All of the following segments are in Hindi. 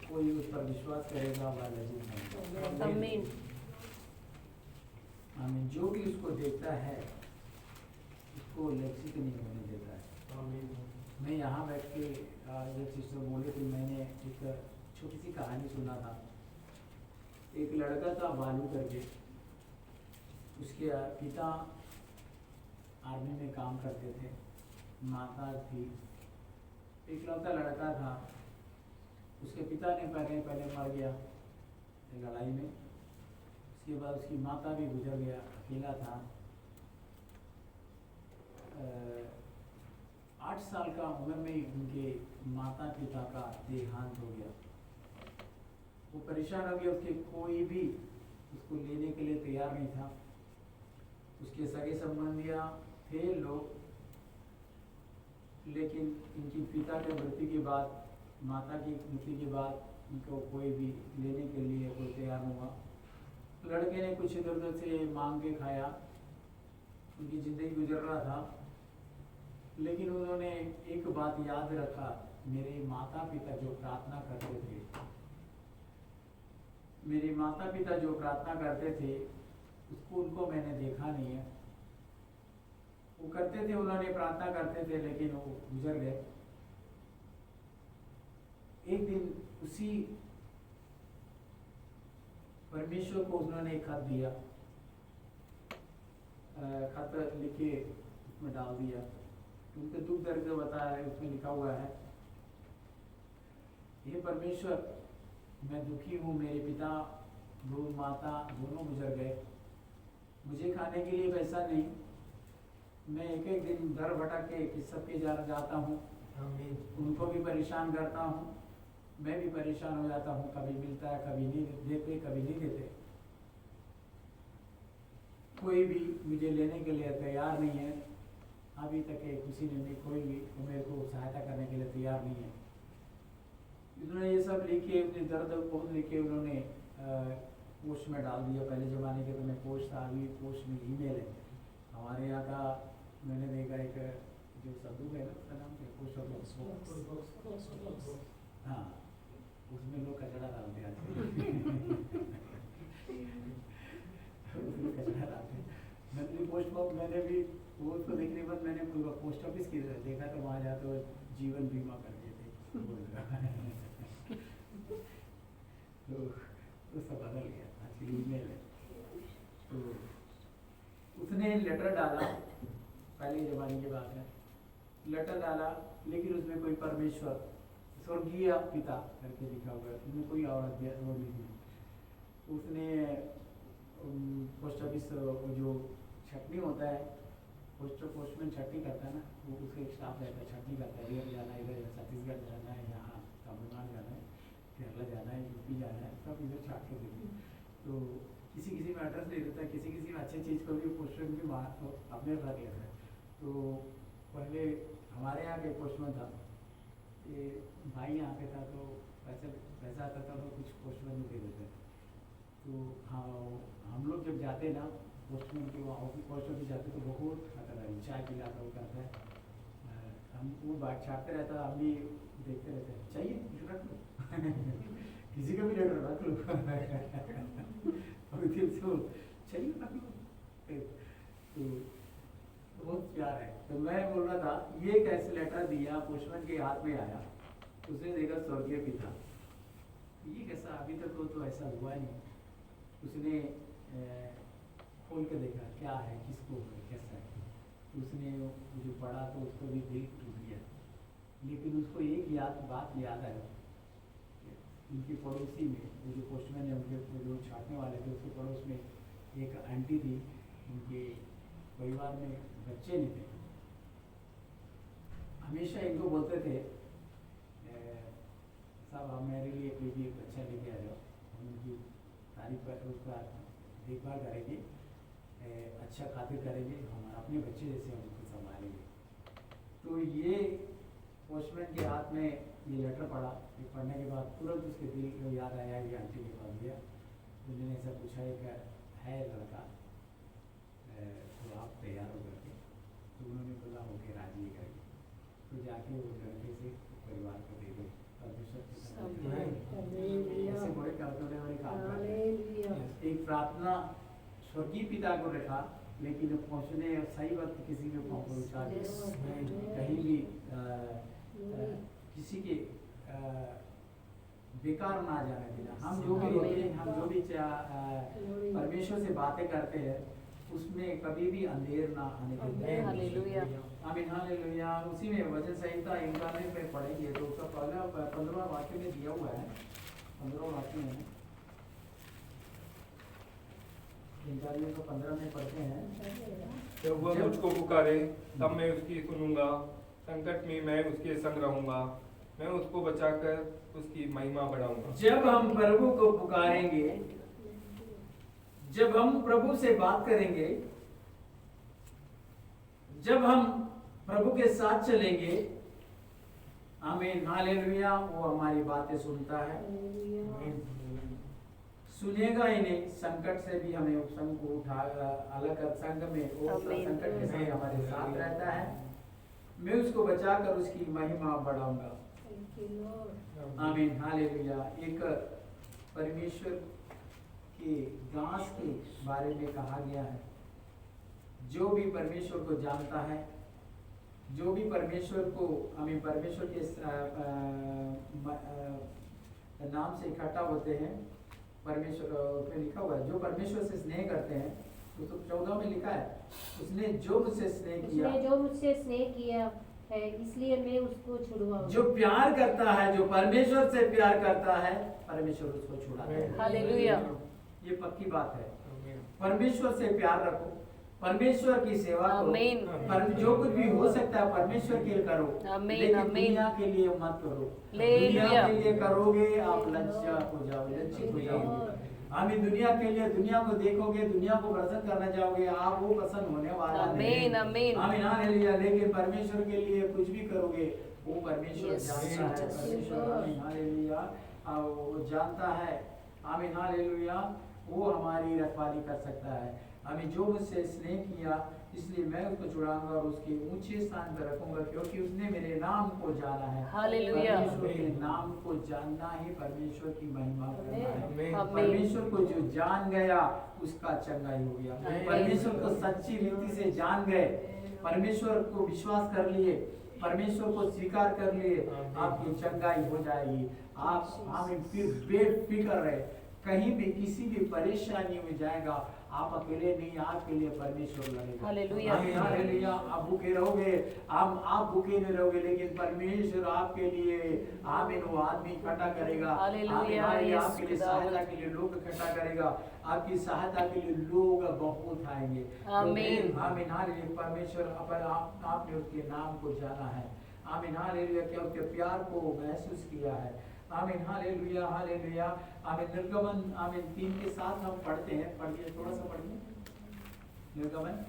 कोई उस पर विश्वास करेगा वह लज्जित नहीं। आमीन। आमीन। जो भी उसको देखता है उसको लज्जित नहीं होने देता है। आमीन। मैं यहाँ बैठ के जब सिस्टर बोले तो मैंने एक छोटी सी कहानी सुना था। एक लड़का था बालू करके, उसके पिता आर्मी में काम करते थे, माता थी, इकलौता लड़का था। उसके पिता ने पहले मर गया लड़ाई में। उसके बाद उसकी माता भी गुजर गया, अकेला था। 8 साल का उम्र में ही उनके माता पिता का देहांत हो गया। वो परेशान हो गया, उसके कोई भी उसको लेने के लिए तैयार नहीं था। उसके सगे संबंधियाँ थे लोग, लेकिन इनकी पिता के मृत्यु के बाद, माता की मृत्यु के बाद इनको कोई भी लेने के लिए कोई तैयार नहीं हुआ। लड़के ने कुछ इधर उधर से मांग के खाया, उनकी ज़िंदगी गुजर रहा था। लेकिन उन्होंने एक बात याद रखा, मेरे माता पिता जो प्रार्थना करते थे, मेरे माता पिता जो प्रार्थना करते थे उसको उनको मैंने देखा नहीं है। वो करते थे, उन्होंने प्रार्थना करते थे, लेकिन वो गुजर गए। एक दिन उसी परमेश्वर को उन्होंने एक खत दिया, खत लिखे उसमें डाल दिया। उनके दुख दर्द बताया है, उसमें लिखा हुआ है, हे परमेश्वर, मैं दुखी हूँ, मेरे पिता दो माता दोनों गुजर गए, मुझे खाने के लिए पैसा नहीं, मैं एक एक दिन दर भटक के सबके जाता हूँ, उनको भी परेशान करता हूँ, मैं भी परेशान हो जाता हूँ, कभी मिलता है, कभी नहीं देते, कभी नहीं देते, कोई भी मुझे लेने के लिए तैयार नहीं है। अभी तक किसी ने कोई भी मेरे को सहायता करने के लिए तैयार नहीं है। उन्होंने ये सब लिखे, अपने दर्द बहुत लिखे, उन्होंने पोस्ट में डाल दिया। पहले ज़माने के तो में पोस्ट था, अभी पोस्ट में ईमेल है। हमारे यहाँ का मैंने देखा एक जो संदूक है ना, उसका नाम क्या, पोस्ट ऑफिस, हाँ, उसमें लोग कचरा डालते हैं उसमें कचरा डालते हैं। मैंने पोस्ट बॉक्स, मैंने भी वो उसको देखने के बाद मैंने पूरा पोस्ट ऑफिस की देखा, तो वहाँ जाते हुए जीवन बीमा करके थे तो सब बदल गया, आजकल ईमेल है। तो उसने लेटर डाला, पहले ज़माने की बात है, लेटर डाला, लेकिन उसमें कोई परमेश्वर स्वर्गीय पिता करके लिखा हुआ है, उसमें कोई औरत वो नहीं थी। उसने पोस्ट ऑफिस जो छटनी होता है, पोस्टमैन छटनी करता है ना, वो उसका एक स्टाफ रहता है, छटनी करता है, इधर जाना है, इधर छत्तीसगढ़ जाना है, यहाँ तमिलनाडु जाना है, केरला जाना है, यूपी जाना है, सब इधर छाट के देते हैं। तो किसी किसी में एड्रेस नहीं रहता है, किसी किसी में अच्छी चीज़ को भी पोस्टमैन भी अपने रख लेता है। तो पहले हमारे यहाँ के पोस्टमैन था, ये भाई यहाँ पे था, तो पैसा आता था तो कुछ पोस्टमैन दे देते। तो हाँ, हम लोग जब जाते ना पोस्टमैन के वहाँ पोस्ट ऑफिस जाते तो बहुत खाता था, चाय पिलाता वो करता है, हम वो बात छाटते रहता, हम भी देखते रहते हैं, चाहिए कुछ रख लो किसी का भी लेटर रख लो अभी फिर से चाहिए रख लो। तो बहुत प्यार है। तो मैं बोल रहा था, ये कैसे लेटर दिया, पोस्टमैन के हाथ में आया, उसने देखा स्वर्गीय पिता, ये कैसा, अभी तक तो ऐसा हुआ नहीं। उसने खोल के देखा क्या है, किसको है, कैसा है। उसने जो पढ़ा तो उसको भी दिल टूट गया, लेकिन उसको एक बात याद आई, उनके पड़ोसी में वो जो पोस्टमैन है, उनके जो छाटने वाले थे, उसके पड़ोस में एक आंटी थी, उनके परिवार में बच्चे नहीं थे। हमेशा इनको बोलते थे, साहब आप मेरे लिए कोई भी बच्चा लेके आ जाओ, हम उनकी तारीफ कर, उसका देखभाल करेंगे, अच्छा खातिर करेंगे, हम अपने बच्चे जैसे हम उनको संभालेंगे। तो ये पोस्टमैन के हाथ में ये लेटर पढ़ा, ये पढ़ने के बाद तुरंत उसके दिल को याद आया, ये आंटी के पास गया, उन्होंने ऐसा पूछा, एक है लड़का, तो आप तैयार हो करके, तो उन्होंने बोला होके राजी करके, तो जाके वो लड़के से परिवार को दे दो। ऐसे बड़े करने वाले काम करते हैं। एक प्रार्थना स्वर्गीय पिता को रखा, लेकिन पहुंचने सही वक्त किसी के पहुंचा कहीं भी किसी के बेकार ना जाने देना। हम जो भी होते हैं, हम जो भी परमेश्वर से बातें करते हैं, उसमें कभी भी अंधेर ना आने देते। हालेलुया, आमीन, हालेलुया। उसी में वचन संहिता 91 में पढ़ेंगे तो उसका पहला 15वां वाक्य में दिया हुआ है, 15वां वाक्य में 15 में पढ़ते हैं, जब वह मुझको पुकारे तब मैं उसकी सुनूंगा, संकट में मैं उसके संग रहूंगा, मैं उसको बचाकर उसकी महिमा बढ़ाऊंगा। जब हम प्रभु को पुकारेंगे, जब हम प्रभु से बात करेंगे, जब हम प्रभु के साथ चलेंगे, आमीन, हालेलुया, वो हमारी बातें सुनता है, सुनेगा ही नहीं, संकट से भी हमें उपशम को उठा अलग संग में वो संकट के समय हमारे साथ रहता है। मैं उसको बचाकर उसकी महिमा बढ़ाऊंगा। आमीन, हालेलुया। एक परमेश्वर के दास के बारे में कहा गया है, जो भी परमेश्वर को जानता है, जो भी परमेश्वर को हमें परमेश्वर के नाम से इकट्ठा होते हैं, परमेश्वर में लिखा हुआ है, जो परमेश्वर से स्नेह करते हैं, तो 14 में लिखा है, उसने जो मुझसे स्नेह किया है, इसलिए मैं उसको छुड़वाऊंगा। जो प्यार करता है, जो परमेश्वर से प्यार करता है, परमेश्वर उसको छुड़ाता है। हालेलुया, ये पक्की बात है। परमेश्वर से प्यार रखो, परमेश्वर की सेवा करो, पर जो कुछ भी हो सकता है परमेश्वर के लिए करो, लेकिन दुनिया के लिए मत करो। दुनिया के लिए करोगे आप लज्जित हो जाओगे। हमें दुनिया के लिए, दुनिया को देखोगे, दुनिया को प्रसन्न करना चाहोगे, आप वो प्रसन्न होने वाला नहीं। आमीन, हालेलुया। लेकिन परमेश्वर के लिए कुछ भी करोगे, वो परमेश्वर जानता है, परमेश्वर, आमीन, हालेलुया, वो जानता है, आमीन, हालेलुया, वो हमारी रखवाली कर सकता है। हमें जो मुझसे स्नेह किया, इसलिए मैं उसको छुड़ाऊंगा और उसके ऊंचे स्थान पर रखूंगा, क्योंकि उसने मेरे नाम को जाना है। हालेलुया। परमेश्वर के नाम को जानना ही परमेश्वर की महिमा करना है। परमेश्वर को जो जान गया उसका चंगाई हो गया। परमेश्वर को सच्ची रीति से जान गए, परमेश्वर को विश्वास कर लिए, परमेश्वर को स्वीकार कर लिए, आपकी चंगाई हो जाएगी। आप हमें फिर बेफिक्र रहे, कहीं भी किसी भी परेशानी में जाएगा, आप अकेले नहीं, आपके लिए परमेश्वर लड़ेगा। Hallelujah, hallelujah. आप भूखे रहोगे, आप भूखे नहीं रहोगे, लेकिन परमेश्वर आपके लिए आमीन वो आदमी इकट्ठा करेगा। हालेलुया, आपके लिए सहायता के लिए लोग इकट्ठा करेगा, आपकी सहायता के लिए लोग बहुत आएंगे। आमीन, आमीन, हालेलुया। परमेश्वर आपने उसके नाम को जाना है, आमीन, हालेलुया, क्या उसके प्यार को महसूस किया है, आमीन, हालेलुया, हालेलुया, आमीन। निर्गमन आमीन 3 के साथ हम पढ़ते हैं, पढ़िए, थोड़ा सा पढ़िए निर्गमन।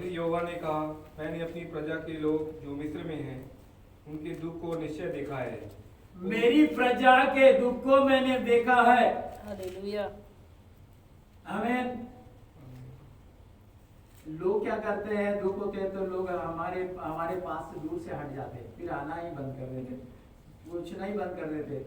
यहोवा ने कहा, मैंने अपनी प्रजा के लोग जो मिस्र में हैं, उनके दुख को निश्चय देखा है। मेरी प्रजा के दुख को मैंने देखा है। हालेलुया, आमीन। लोग क्या करते हैं, दुख होते हैं तो लोग हमारे पास से दूर से हट जाते हैं, फिर आना ही बंद कर देते, पूछना ही बंद कर देते।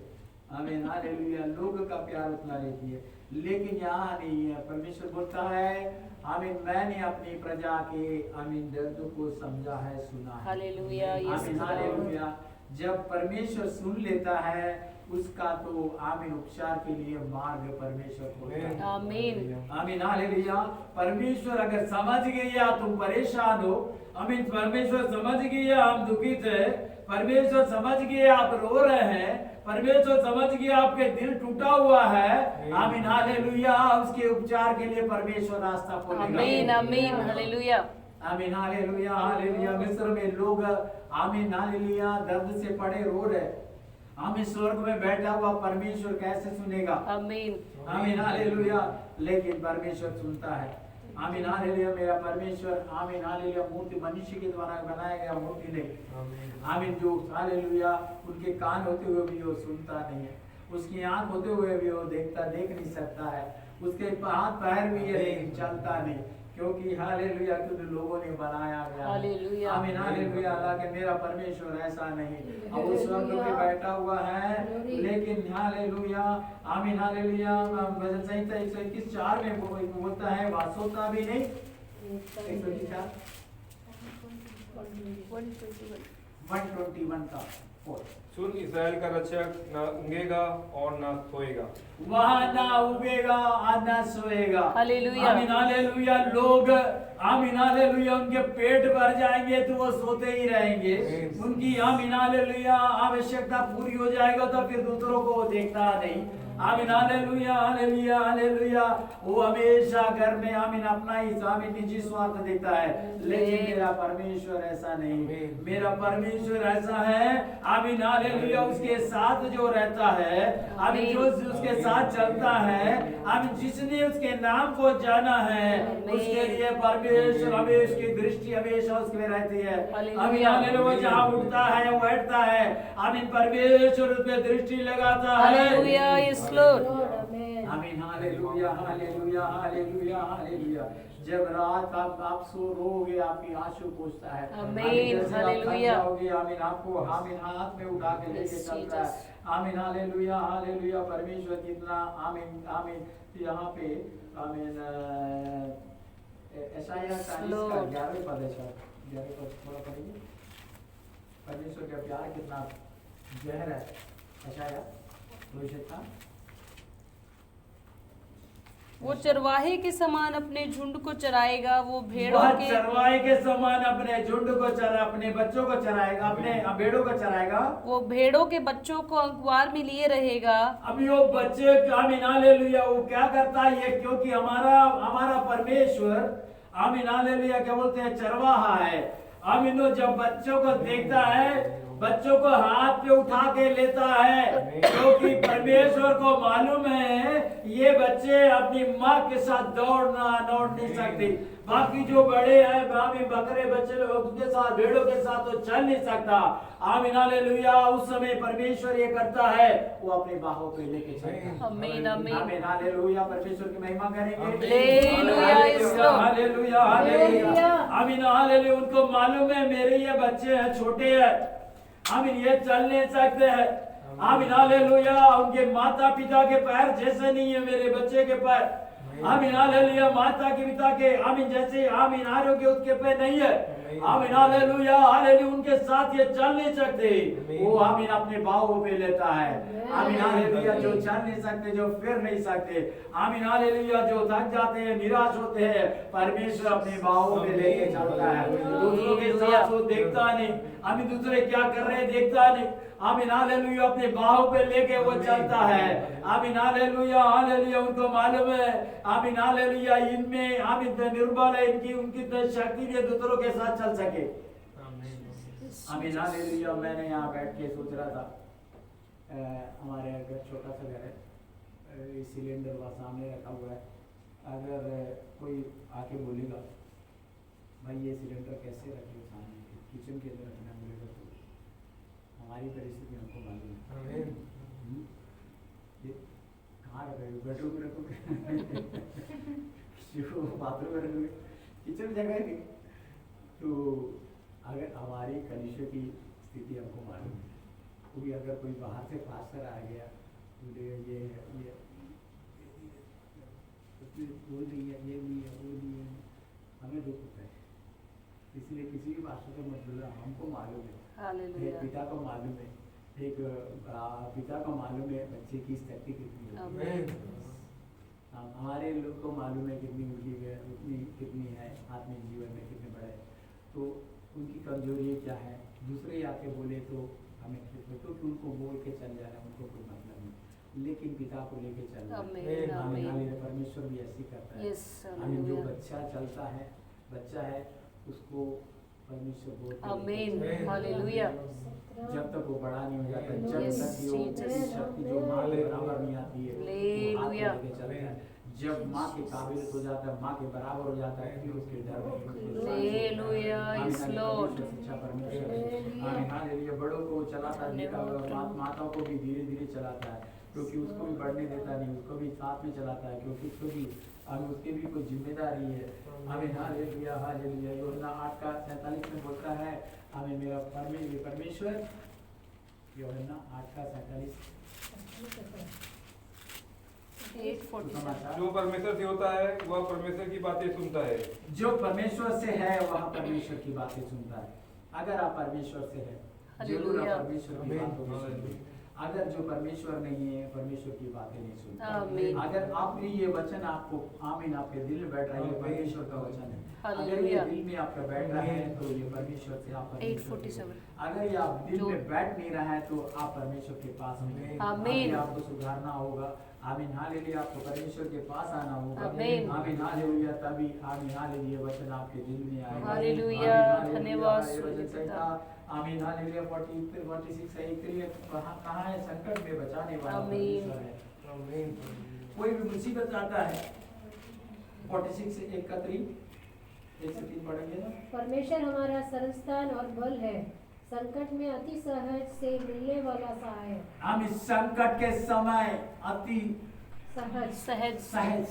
आमीन, हालेलुया। लोग का प्यार उतना रहती है, लेकिन यहाँ नहीं है। परमेश्वर बोलता है, आमीन, मैंने अपनी प्रजा के आमीन दर्द को समझा है, सुना है। हालेलुया, आमीन, हालेलुया। जब परमेश्वर सुन लेता है उसका, तो आमीन उपचार के लिए मार्ग परमेश्वर खोलता है। आमीन, आमीन, हालेलुया। परमेश्वर अगर समझ गया तुम परेशान हो, आमीन, परमेश्वर समझ गया हम दुखित है, परमेश्वर समझ गया आप रो रहे हैं, परमेश्वर समझ गया आपके दिल टूटा हुआ है, आमीन, हालेलुया, उसके उपचार के लिए परमेश्वर रास्ता खोलेगा। आमीन, आमीन, हालेलुया, आमीन, हालेलुया, हालेलुया। मिस्र में लोग आमीन, हालेलुया, दर्द से पड़े रो रहे, आमीन, स्वर्ग में बैठा हुआ परमेश्वर कैसे सुनेगा? आमीन, आमीन, हालेलुया। लेकिन परमेश्वर सुनता है, आमीन, हालेलुया। मेरा परमेश्वर, आमीन, हालेलुया, मूर्ति मनुष्य के द्वारा बनाया गया मूर्ति नहीं, आमीन, जो हालेलुया उनके कान होते हुए भी वो सुनता नहीं है, उसकी आंख होते हुए भी वो देख नहीं सकता है, उसके हाथ पैर भी है लेकिन चलता नहीं, क्योंकि हालेलुया क्योंकि लोगों ने बनाया गया है। हालेलुया। आमीन हालेलुया। हालांकि मेरा परमेश्वर ऐसा नहीं, अब वो स्वर्ग में बैठा हुआ है, लेकिन हालेलुया आमीन हालेलुया। भजन संहिता 121:4 में वो बोलता है वह सोता भी नहीं। 121 का 4। सुन, इस्राएल का रक्षक न ऊँघेगा और न सोएगा। वहाँ ना उगेगा और ना सोएगा। हालेलुया। आमीन हालेलुया। लोग आमीन हालेलुया उनके पेट भर जाएंगे तो वो सोते ही रहेंगे, उनकी आमीन हालेलुया आवश्यकता पूरी हो जाएगा तो फिर दूसरों को वो देखता नहीं। आमीन हालेलुया हालेलुया हालेलुया। वो हमेशा घर में आमीन अपना ही आमीन निजी स्वार्थ देखता है, लेकिन मेरा परमेश्वर ऐसा नहीं। मेरा परमेश्वर ऐसा है आमीन हालेलुया, उसके साथ जो रहता है आमीन, जो उसके साथ चलता है आमीन, जिसने उसके नाम को जाना है उसके लिए परमेश्वर हमेशा उसकी दृष्टि हमेशा उसके में रहती है। आमीन हालेलुया। जहाँ उठता है बैठता है आमीन, परमेश्वर उस पे दृष्टि लगाता है। हालेलुया। Yes Lord. आमीन हालेलुया हालेलुया हालेलुया हालेलुया। जब रात आप सो रोगे आपकी आंसू पूछता है। आमीन हालेलुया। आमीन आपको आमीन हाथ में उठा के लेके चलता है। आमीन हालेलुया हालेलुया। परमेश्वर कितना आमीन आमीन। यहाँ पे आमीन यशायाह 40 का 11वें पद है, शायद 11वें पद थोड़ा पढ़ेंगे। परमेश्वर का प्यार कितना गहरा है। यशायाह 2:7। वो चरवाहे के समान अपने झुंड को चराएगा, वो भेड़ों वह के चरवाहे के समान अपने झुंड को चरा अपने बच्चों को चराएगा, अपने भेड़ों को चराएगा। वो भेड़ों के बच्चों को अखबार में लिए रहेगा। अभी वो बच्चे आमीन हालेलुया वो क्या करता है ये, क्योंकि हमारा परमेश्वर आमीन हालेलुया क्या बोलते हैं चरवाहा है। आमीन वो जब बच्चों को देखता है बच्चों को हाथ पे उठा के लेता है, क्योंकि परमेश्वर को मालूम है ये बच्चे अपनी माँ के साथ दौड़ नहीं सकते। बाकी जो बड़े हैं बकरे बच्चे उनके साथ भेड़ों के साथ तो चल नहीं सकता। आमीन हालेलुया। उस समय परमेश्वर ये करता है वो अपने बाहों पे लेके चलता है। आमीन आमीन। आमीन हालेलुया। परमेश्वर की महिमा करेंगे। हालेलुया। Hallelujah hallelujah. आमीन हालेलुया। उनको मालूम है मेरे ये बच्चे हैं छोटे हैं, आमीन ये चल नहीं सकते हैं। आमीन हालेलुया। उनके माता पिता के पैर जैसे नहीं है मेरे बच्चे के पैर। आमीन हालेलुया। माता के पिता के आमीन जैसे आमीन आरोग्य उसके पे नहीं है। आमीन हालेलुया हालेलुया। उनके साथ ये चल नहीं सकते, वो आमीन अपने बाहों पे लेता है। आमीन हालेलुया। जो चल नहीं सकते, जो फिर नहीं सकते, आमीन हालेलुया, जो थक जाते हैं निराश होते हैं, परमेश्वर अपने बाहों पे लेके चलता है। दूसरों के साथ वो देखता नहीं, आमीन दूसरे क्या कर रहे हैं देखता नहीं। आमीन हालेलुया। अपने बाहों पे लेके वो चलता है। आमीन हालेलुया हालेलुया। उनको मालूम है आमीन हालेलुया इनमें आमीन निर्बल है, इनकी उनकी शक्ति नहीं दूसरों के साथ चल सके। आमीन हालेलुया। मैंने यहाँ बैठ के सोच रहा था हमारे घर छोटा सा घर है, सिलेंडर वहाँ सामने रखा हुआ है। अगर कोई आके बोलेगा भाई ये सिलेंडर कैसे रखे सामने किचन के अंदर रखना बोलेगा तो हमारी परिस्थिति हमको मालूम है। ये कहाँ रखोगे, बेडरूम में रखोगे बाथरूम में रखोगे, किचन जगह नहीं। तो अगर हमारी कलीसिया की स्थिति हमको मालूम है, कोई अगर कोई बाहर से पास्टर आ गया ये वो नहीं है, ये नहीं है, वो नहीं है, हमें दुख होता है। इसलिए किसी भी पास्टर से मत बोलना, हमको मालूम है, एक पिता को मालूम है, एक पिता को मालूम है बच्चे की शक्ति कितनी है। हमारे लोग को मालूम है कितनी उनकी कितनी है आत्मिक जीवन में कितने बड़े, तो उनकी कमजोरी क्या है। दूसरे आके बोले तो हमें क्योंकि उनको बोल के चल जाना उनको कोई मतलब नहीं, लेकिन पिता को लेके चलना। परमेश्वर भी ऐसी करता है। आमीन। जो बच्चा चलता है बच्चा है उसको परमेश्वर बोलता है आमीन हालेलुया। जब तक वो बड़ा नहीं हो जाता, जब तक वो शक्ति जो माँ के बराबर नहीं आती है हालेलुया। जब माँ के काबिल हो जाता है, माँ के बराबर हो जाता है, फिर उसके डर हालेलुया। Yes Lord. शिक्षा परमेश्वर आमीन हालेलुया। बड़ों को चलाता है, माताओं को भी धीरे धीरे चलाता है, क्योंकि उसको भी बढ़ने देता नहीं, उसको भी साथ में चलाता है, क्योंकि उसको भी आमीन उसकी भी कुछ जिम्मेदारी है। आमीन हालेलुया हालेलुया। यूहन्ना 8:47 में बोलता है आमीन मेरा परमेश्वर, यूहन्ना 8:47 8:47 जो परमेश्वर से होता है वह परमेश्वर की बातें सुनता है। जो परमेश्वर से है वह परमेश्वर की बातें सुनता है। अगर आप परमेश्वर से है जरूर आप परमेश्वर की बातों को सुनेंगे। अगर जो परमेश्वर नहीं है परमेश्वर की बातें नहीं सुनता। आमीन। अगर आपने ये वचन आपको आमीन आपके दिल में बैठ रहा है, ये परमेश्वर का वचन है। अगर ये हालेलुया। दिल में आपका बैठ रहा है तो ये परमेश्वर से आप परमेश्वर के 8:47 अगर ये आप दिल जो- में बैठ नहीं रहा है तो आप परमेश्वर के पास नहीं हैं। आमीन। अभी आपको सुधारना होगा। आमीन हालेलुया। आपको परमेश्वर के पास आना होगा। आमीन। आमीन हालेलुया। तभी आमीन हालेलुया वचन आपके दिल में आएगा। हालेलुया। आमीन, हालेलुया। धन्यवाद ये वचन सूर्य सही पिता। था। आमीन हालेलुया। 46 सही के लिए कहाँ है? संकट में बचाने वाला आमीन। परमेश्वर है। कोई भी मुसीबत आता है 46 से 1 का 3 1 से 3 पढ़ेंगे ना। परमेश्वर हमारा शरणस्थान और बल है, संकट में अति सहज से मिलने वाला सहाय। हम इस संकट के समय अति सहज सहज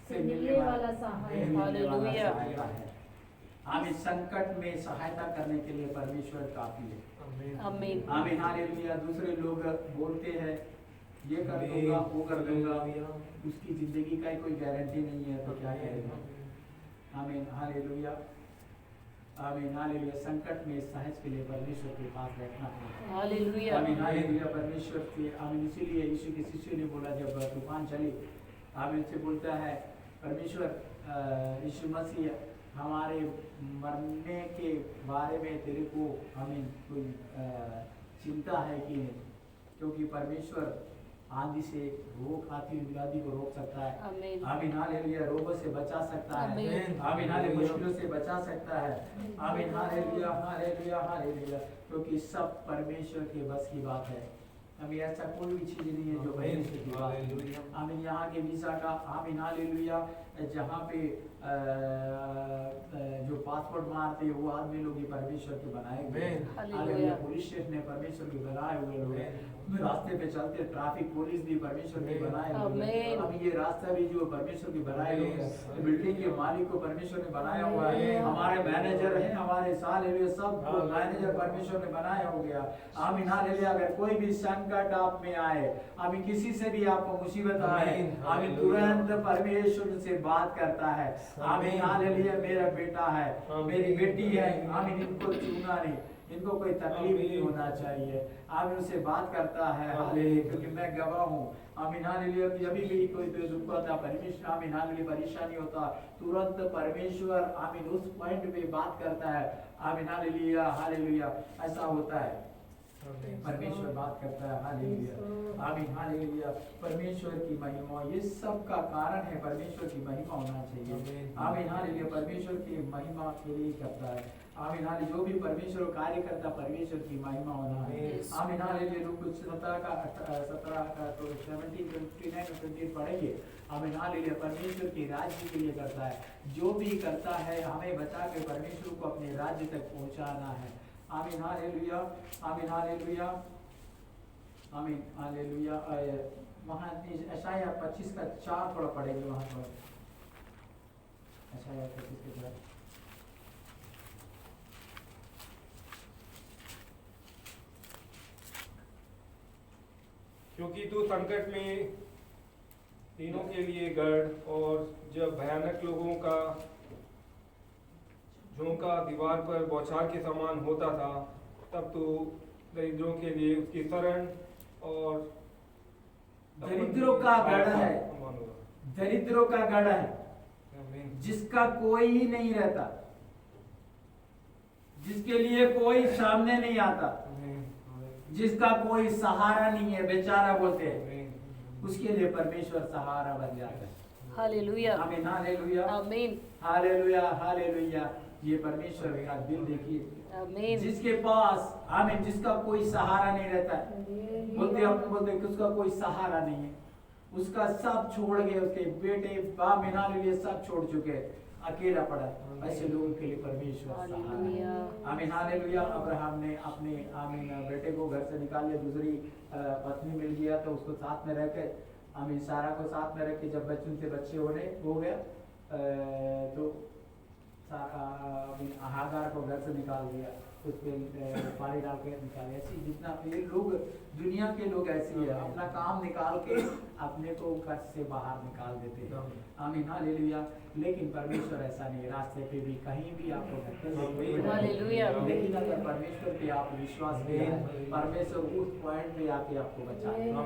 से मिलने वाला सहाय। हालेलुया। है। हम इस संकट में सहायता करने के लिए परमेश्वर काफी है। आमीन। आमीन हालेलुया। दूसरे लोग बोलते हैं ये कर दूंगा वो कर दूंगा, उसकी जिंदगी का ही कोई गारंटी नहीं है तो क्या करेगा। आमीन हालेलुया। आमीन हालेलुया। संकट में सहज के लिए परमेश्वर के पास बैठना है। हालेलुया। आमीन हालेलुया। परमेश्वर के आमीन। इसीलिए यीशु के शिष्यों ने बोला जब तूफान चली, आमीन से बोलता है परमेश्वर यीशु मसीह हमारे मरने के बारे में तेरे को आमीन कोई चिंता है कि नहीं, क्योंकि परमेश्वर आंधी से रोक आती हुई आंधी को रोक सकता है। आमीन। आमीन हालेलुया। रोगों से बचा सकता है। आमीन। आमीन हालेलुया। मुश्किलों से बचा सकता है। आमीन हालेलुया हालेलुया हालेलुया। क्योंकि सब परमेश्वर के बस की बात है। अभी ऐसा कोई भी चीज नहीं है जो परमेश्वर की बात है। आमीन। यहाँ के वीसा का आमीन हालेलुया जहाँ पे जो पासपोर्ट मारते वो आदमी लोग ये परमेश्वर के बनाए हुए हैं। हालेलुया। पुलिस स्टेशन ने परमेश्वर के बनाए हुए लोग हैं। रास्ते पे चलते ट्रैफिक पुलिस भी परमेश्वर के बनाए हुए हैं। अभी ये रास्ता भी जो परमेश्वर के बनाए लोग हैं। बिल्डिंग के मालिक को परमेश्वर ने बनाया हुआ है। हमारे मैनेजर हैं, हमारे साल सबको मैनेजर परमेश्वर ने बनाया हो गया। आमीन हालेलुया। अगर कोई भी संकट आप में आए, अभी किसी से भी आपको मुसीबत आए, आमीन तुरंत परमेश्वर से बात करता है। आमीन हालेलुया। मेरा बेटा है, मेरी बेटी है, आमीन इनको छूना नहीं, इनको कोई तकलीफ नहीं होना चाहिए। आमीन उसे बात करता है। हालेलुया। क्योंकि मैं गवाह हूँ। आमीन हालेलुया। अभी भी कोई दुख होता परमेश्वर आमीन हालेलुया परेशानी होता तुरंत परमेश्वर आमीन उस पॉइंट पे बात करता है। आमीन हालेलुया हालेलुया। ऐसा होता है परमेश्वर बात करता है। हालेलुया। आमीन हालेलुया। परमेश्वर की महिमा ये सब का कारण है। परमेश्वर की महिमा होना चाहिए। आमीन हालेलुया। परमेश्वर की महिमा के लिए करता है। आमीन हालेलुया। जो भी परमेश्वर कार्य करता परमेश्वर की महिमा होना है। आमीन हालेलुया। कुछ 17 का 17 29 और 28 पढ़ेंगे। आमीन हालेलुया। परमेश्वर के राज्य के लिए करता है। जो भी करता है हमें बचा के परमेश्वर को अपने राज्य तक पहुंचाना है। आमीन हालेलुया। आमीन हालेलुया। आमीन हालेलुया। वहाँ यशायाह 25 का 4 थोड़ा पढ़ेंगे। वहाँ पर यशायाह 25 के 4 क्योंकि तू संकट में तीनों के लिए गढ़ और जब भयानक लोगों का झोंका दीवार पर बौछार के समान होता था, तब तो दरिद्रों के लिए उसकी शरण और दरिद्रों का गढ़ है। दरिद्रों का गढ़ है जिसका कोई ही नहीं रहता, जिसके लिए कोई सामने नहीं आता, जिसका कोई सहारा नहीं है, बेचारा बोलते हैं, उसके लिए परमेश्वर सहारा बन जाता है। हालेलुया। आमीन हालेलुया। आमीन। Hallelujah hallelujah. ये परमेश्वर का दिल देखिए। आमीन। जिसके पास आमीन जिसका कोई सहारा नहीं रहता है, बोलते हम बोलते कि उसका कोई सहारा नहीं है, उसका सब छोड़ गए, उसके बेटे बाप मिना लिए सब छोड़ चुके, अकेला पड़ा। ऐसे लोगों के लिए परमेश्वर सहारा है। आमीन हालेलुया। अब्राहम ने अपने आमीन बेटे को घर से निकाल लिया, दूसरी पत्नी मिल गया तो उसको साथ में रह के आमीन। सारा को साथ में रख के जब बच्चों से बच्चे हो गया तो हागार को घर से निकाल दिया, उस पर पानी डाल के निकाल। ऐसी जितना ये लोग दुनिया के लोग ऐसे ही है, अपना काम निकाल के अपने को घर से बाहर निकाल देते हैं। आमीन हालेलुया। लेकिन परमेश्वर ऐसा नहीं है, रास्ते पे भी कहीं भी आपको धक्के हालेलुया। लेकिन अगर परमेश्वर पे आप विश्वास करें, परमेश्वर उस पॉइंट पे आके आपको बचाएगा।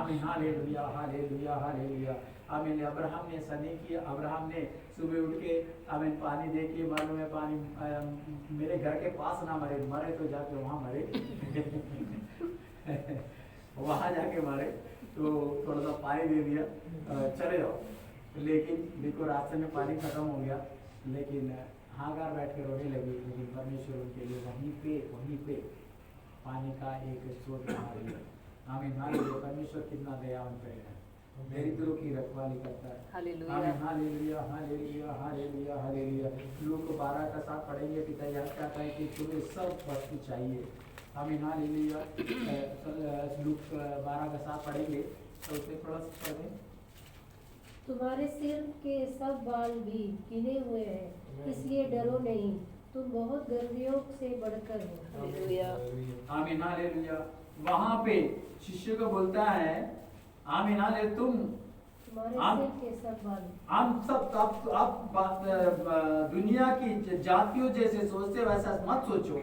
आमीन हालेलुया हालेलुया हालेलुया। आमीन। अब्राहम ने ऐसा नहीं किया। अब्राहम ने सुबह उठ के आमीन पानी दे के, मालूम है पानी मेरे घर के पास ना मरे तो जाके वहाँ मरे वहाँ जाके मरे तो थोड़ा सा पानी दे दिया, चले जाओ। लेकिन देखो रास्ते में पानी खत्म हो गया, लेकिन हागार बैठ कर रोने लगी। लेकिन परमेश्वर उनके लिए वहीं पे पानी का एक स्रोत बना दिया। आमीन हालेलुया। परमेश्वर कितना दयावान है, दरिद्रों की रखवाली करता है। Hallelujah hallelujah hallelujah hallelujah hallelujah. Look 12 का साथ पढ़ेंगे। पिता याद करता है कि तुम्हें सब वस्तु चाहिए। आमीन हालेलुया। लूक 12 का साथ पढ़ेंगे तो उसे थोड़ा सा पढ़ें। तुम्हारे सिर के सब बाल भी गिने हुए हैं, इसलिए डरो नहीं, तुम बहुत गर्वियों से बढ़कर हो। हालेलुया आमीन हालेलुया। वहाँ पे शिष्य को बोलता है आमीन हालेलुया, तुम्हारे सिर के सब बाल। हम सब आप दुनिया की जातियों जैसे सोचते वैसा मत सोचो।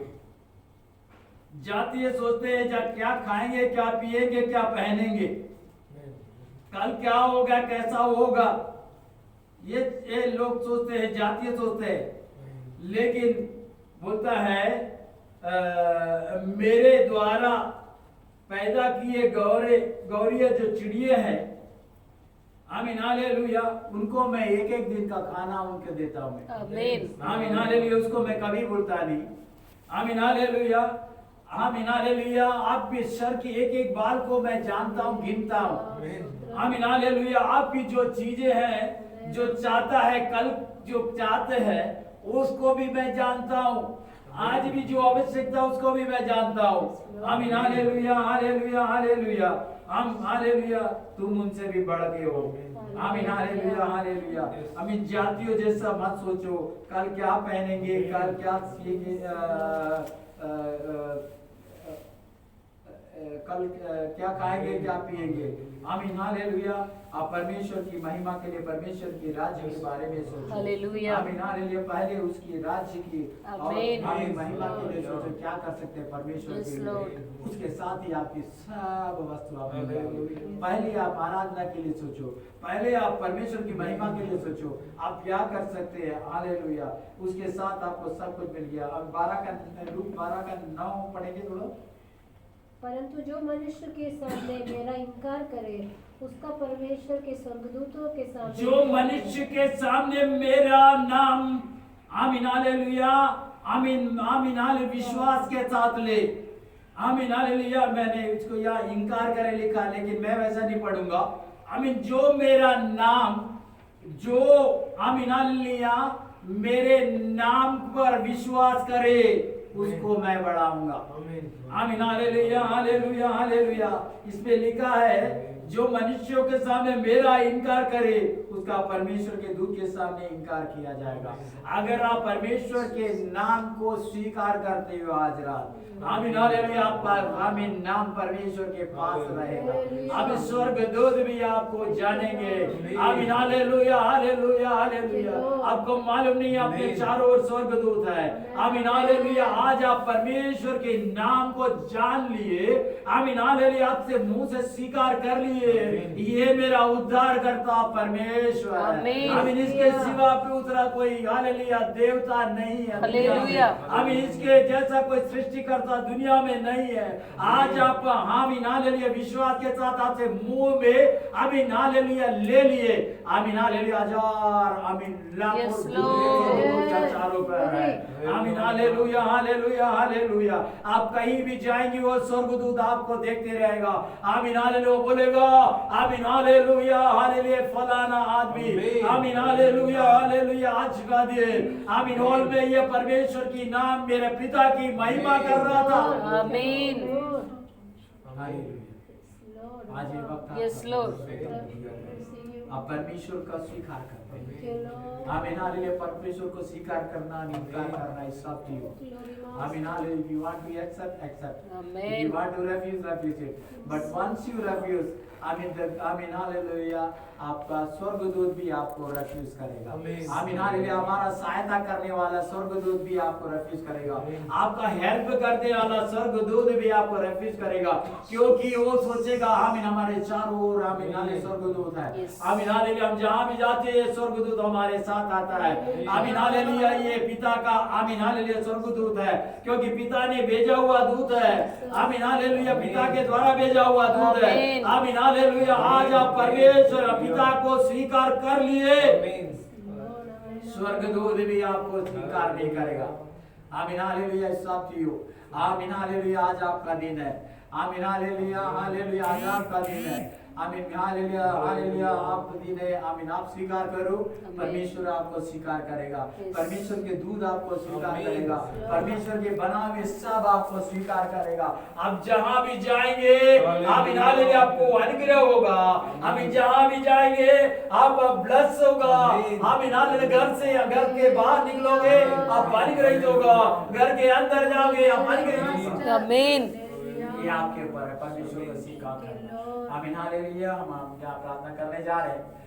जातीय सोचते हैं क्या खाएंगे, क्या पिएंगे, क्या पहनेंगे, कल क्या होगा, कैसा होगा, ये लोग सोचते हैं, जातीय सोचते हैं। लेकिन बोलता है मेरे द्वारा पैदा किए गौरिया जो चिड़िए हैं, आमीन हालेलुया, उनको मैं एक एक दिन का खाना उनको देता हूँ। आमीन हालेलुया। उसको मैं कभी भूलता नहीं। आमीन हालेलुया आमीन हालेलुया। आपके सर की एक एक बाल को मैं जानता हूँ, गिनता हूँ। आमीन हालेलुया। आपकी जो चीजें हैं, जो चाहता है, कल जो चाहते हैं उसको भी मैं जानता हूँ, आज भी जो आवश्यकता उसको भी मैं जानता हूँ। आमीन हालेलुया हालेलुया हालेलुया। हम हालेलुया, तुम उनसे भी बढ़ के हो। आमीन हालेलुया हालेलुया। आमीन। जातियों जैसा मत सोचो, कल क्या पहनेंगे, कल क्या कल क्या खाएंगे, क्या पिएंगे। आमीन हालेलुया। आप परमेश्वर की महिमा के लिए, परमेश्वर की राज्य के बारे में सोचो। हालेलुया। आमीन हालेलुया। पहले उसकी राज्य की और आमीन महिमा के लिए सोचो, क्या कर सकते हैं परमेश्वर के लिए। उसके साथ ही आपकी सब वस्तु आप पहले आप आराधना के लिए सोचो, पहले आप परमेश्वर की महिमा के लिए सोचो, आप क्या कर सकते हैं। हालेलुया। उसके साथ आपको सब कुछ मिल गया। अब 12 का 9 पढ़ेंगे थोड़ा। परंतु जो मनुष्य के सामने मेरा इनकार करे, उसका परमेश्वर के स्वर्गदूतों के सामने, जो मनुष्य के सामने मेरा नाम, आमीन हालेलुया आमीन आमीन हालेलुया, विश्वास के साथ ले। आमीन हालेलुया। मैंने इसको यहाँ इनकार करे लिखा, लेकिन मैं वैसा नहीं पढ़ूंगा। आमीन। जो मेरा नाम, जो आमीन हालेलुया मेरे नाम पर विश्वास करे, उसको मैं बढ़ाऊंगा। आमीन हालेलुया हालेलुया हालेलुया। इसमें लिखा है जो मनुष्यों के सामने मेरा इनकार करे, उसका परमेश्वर के दूत के सामने इनकार किया जाएगा। अगर आप परमेश्वर के नाम को स्वीकार करते हो आज रात, आमीन हालेलुया, आमीन, नाम परमेश्वर के पास रहेगा। अब स्वर्गदूत भी आपको जानेंगे। आमीन हालेलुया हालेलुया हालेलुया। आपको मालूम नहीं आपके चारों ओर स्वर्गदूत है। आमीन हालेलुया। आज आप परमेश्वर के नाम को जान लिए, आमीन हालेलुया, आपसे मुंह से स्वीकार कर लिए, ये मेरा उद्धार करता परमेश्वर है। आमीन। इसके सिवा पे उतरा कोई हालेलुया देवता नहीं है। हालेलुया। आमीन। इसके जैसा कोई सृष्टि करता दुनिया में नहीं है। आज आप आमीन हालेलुया विश्वास के साथ आपसे मुंह में आमीन हालेलुया ले लिए। आमीन हालेलुया। हजार आमीन चारों पर है। आमीन हालेलुया हालेलुया हालेलुया। आप कहीं भी जाएंगे वो स्वर्गदूत आपको देखते रहेगा। आमीन हालेलुया बोलेगा। आमीन हालेलुया हालेलुया। फलाना आदमी आमीन हालेलुया हालेलुया आज का दिन आमीन हॉल में ये परमेश्वर की नाम मेरे पिता की महिमा कर रहा था। आमीन। हालेलुया। आज ये वक्त Yes, Lord. आप परमेश्वर का स्वीकार करते हैं। Lord. आमीन हालेलुया। परमेश्वर को स्वीकार करना, इनकार करना, इस सब की हो। आमीन hallelujah. If you want to accept, accept. If Amen. you want to refuse, refuse it. But once you refuse, आमीन हालेलुया, आपका स्वर्गदूत भी आपको refuse करेगा। Amen. आमीन हालेलुया। हमारा सहायता करने वाला स्वर्गदूत भी आपको refuse करेगा। आपका हेल्प करने वाला स्वर्गदूत भी आपको refuse करेगा, क्योंकि वो सोचेगा आमीन हमारे चारों ओर आमीन हालेलुया स्वर्गदूत है। Yes. आमीन हालेलुया। हम जहाँ भी जाते हैं स्वर्गदूत हमारे साथ आता है। आमीन हालेलुया। ये पिता का आमीन हालेलुया स्वर्गदूत है, क्योंकि पिता ने भेजा हुआ दूत है। आमीन हालेलुया। पिता के द्वारा भेजा हुआ दूत है। आमीन। आमीन हालेलुया। आज आप परमेश्वर पिता को स्वीकार कर लिए, स्वर्गदूत भी आपको स्वीकार नहीं करेगा। आमीन हालेलुया। सब चीजों आमीन हालेलुया। आज आपका दिन है। आमीन हालेलुया। हालेलुया। आज आपका दिन है। आमीन हालेलुया। हालेलुया। आपका दिन है। आमीन आप स्वीकार करो, परमेश्वर आपको स्वीकार करेगा। परमेश्वर के दूध आपको स्वीकार करेगा। परमेश्वर के बना हुए सब आपको स्वीकार करेगा। आप जहां भी जाएंगे आमीन हालेलुया आपको अनुग्रह होगा। आमीन जहां भी जाएंगे आप ब्लेस होगा। आमीन हालेलुया। घर से या घर के बाहर निकलोगे आप अनुग्रहित होगा, घर के अंदर जाओगे आप अनुग्रहित होगा। Amen. ये आपके ऊपर है, परमेश्वर को स्वीकार करना। आमीन हालेलुया। हम क्या प्रार्थना करने जा रहे हैं।